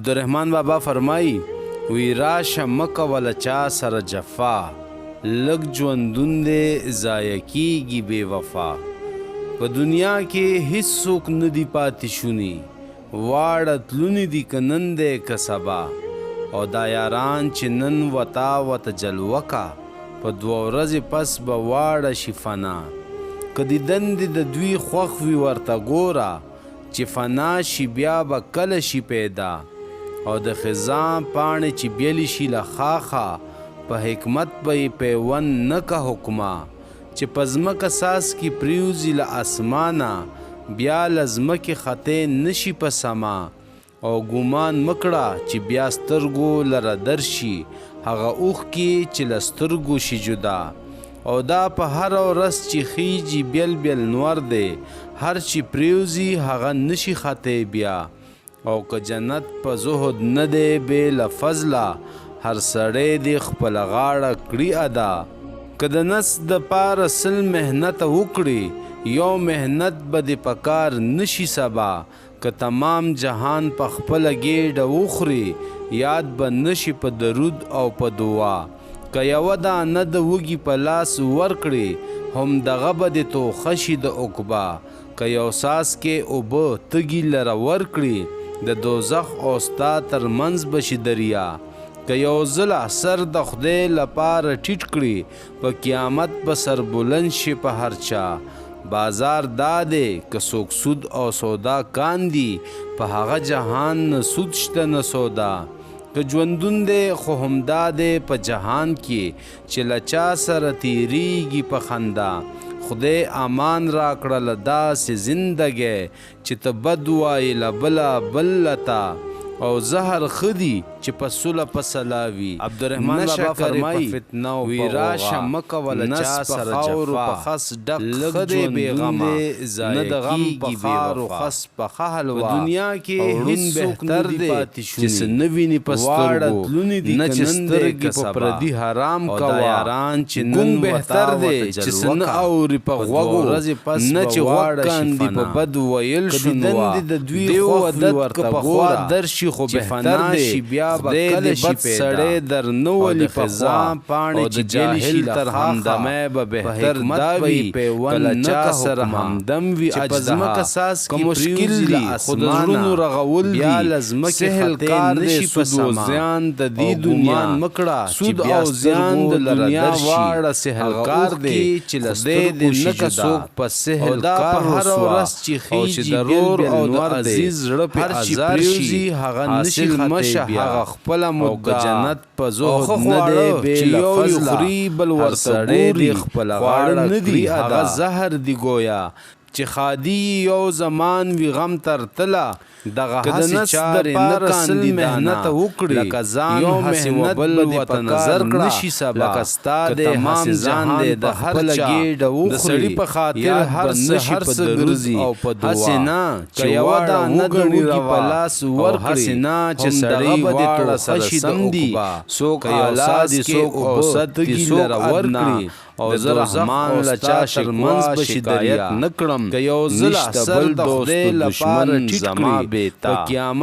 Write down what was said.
عبدالرحمن بابا فرمایي وی راشه مکه وله چا سره جفا لږ ژوندون دی ضایع کیږي بې وفا په دنیا کې هیڅوک نه دي پاتې شوني واړه تلوني دي که نن دی که سبا او دا یاران چې نن وتا ورته جلوه کا په 2 ورځې پس به واړه شي فنا که د دندې د دوی خوښ وي ورته ګوره چې فنا شي بیا به کله شي پیدا او د خزان پاڼې چې بیلی شي له خاخه په حکمت به یې پیوند نه که حکمه چې په ځمکه ساس کې پریوزي له اسمانه بیا له ځمکې خطې نه شي په سما او ګمان مکړه چې بیا سترګو لره درشي هغه اوښکې چې له سترګو شي جدا او دا په هر ورځ چې خیجي بیل بیل نور دی هر چې پریوزي هغه نشي خطې بیا او که جنت په زهد نه دی بې له فضله هر سړی دی خپله غاړه کړي ادا که د نس د پاره 100 محنت وکړي یو محنت به د پکار نشي سبا که تمام جهان په خپله ګېډه وخوري یاد به نشي په درود او په دعا که یوه دانه د وږي په لاس ورکړي هم دغه به د توخه شي د عقبا که یو څاڅکې اوبه تږي لره ورکړي د دوزخ او ستا تر منځ بشي دریا که یو ځله سر د خدای لپاره ټیټ کړي په قیامت به سر بلند شي په هر چا بازار دا دی که څوک سود او سودا کاندي په هغه جهان نه سود شته نه سودا که ژوندون دی خو همدا دی په جهان کې چې له چا سره تیریږي په خندا خدای امان را کړله داسې زندګۍ چې ته بد وایې له بله بل لته او زهر ښه دي چې په صلح په سلاوي عبدالرحمن بابا فرمایي وی راشه مکه وله چا سره جفا خس ډک ښه دی بېغمه نه د غم په خار و خس پخه حلوا په دنیا کې هیڅوک بهتر دی چې څه نه ویني په سترګو نه چې سترګې په پردي حرام کوه یاران چې نن بهتر دی چې څه نه اوري په غوږو نه چې غوږ کاندي په بد ویل شنوا دیو ودت که په خوا درشي خو بهتر دی خدای د بد سړی در نه ولي په خوا پاڼې چې جاهل تر همدمۍ به بهتر دا وي کله چا سره همدم وي اجزا که مشکل وي خو د زړونو رغول دي سهل کار دی سود و زیان د دې دنیا سود او زیان د دنیا واړه سهل کار دی چې له سترګو شي جدا په سهل کار رسوا او چې ضرور او د عزیز زړه په ازار شي هغه نشي مشه هغه خپله مدعا جنت په زهد نه دی بې له فضله بل ورته ګوري خپله غاړه کړي هغه زهر دی گویا چې خادي یو زمان وي غم تر تله دغه هسې چا دپاره 100 محنت وکړي لکه ځان هسې و بل ورته نظر کړه لکه ستا دی هسې ځان دی د خپله ګېډه وخوري د سړي په خاطر هر څه ګرځي هسې نه که یوه دانه د وږي په لاس ورکړي هسې نه چې سړی واړه سره سم دي څوک اعلی دي څوک اوسط دي څوک ورکړي او زه رحمان له چا ترمنځ به شکایت نه کړم که یو ځله سر د خدای لپاره ټیټ کړي په قیامت